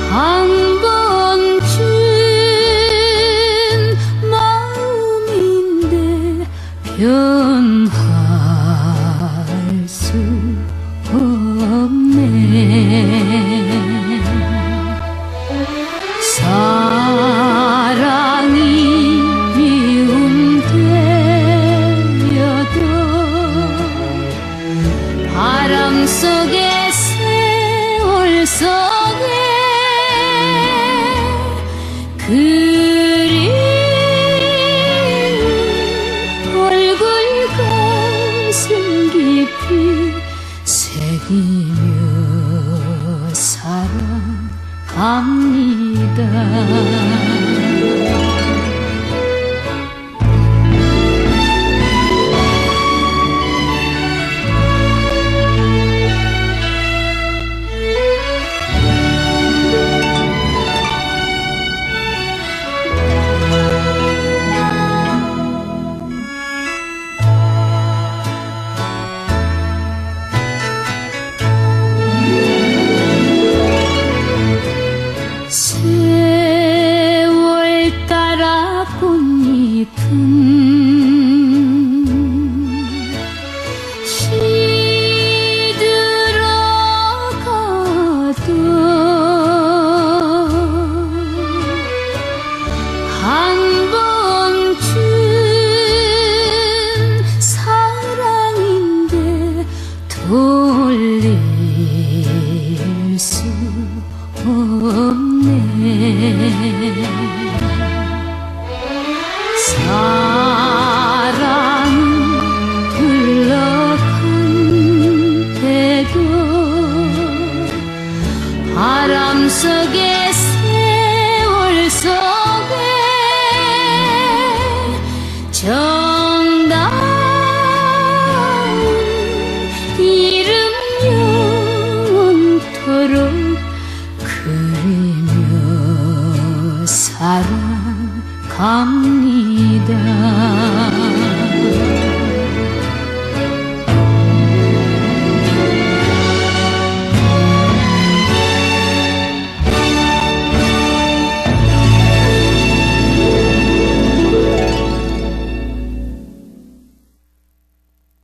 한 번쯤 마음인데 변할 수 없네. 사랑이 미움되어도 바람 속에 세월 속에 그리운 얼굴 가슴 깊이 새기며 살아갑니다. 세월 따라 꽃잎은 시들어가도 한 번쯤 사랑인데 돌릴 수 없네. 사랑은 흘러간대도 바람 속에 세월 속에 정다운 이름 영원토록 그리며 살아갑니다.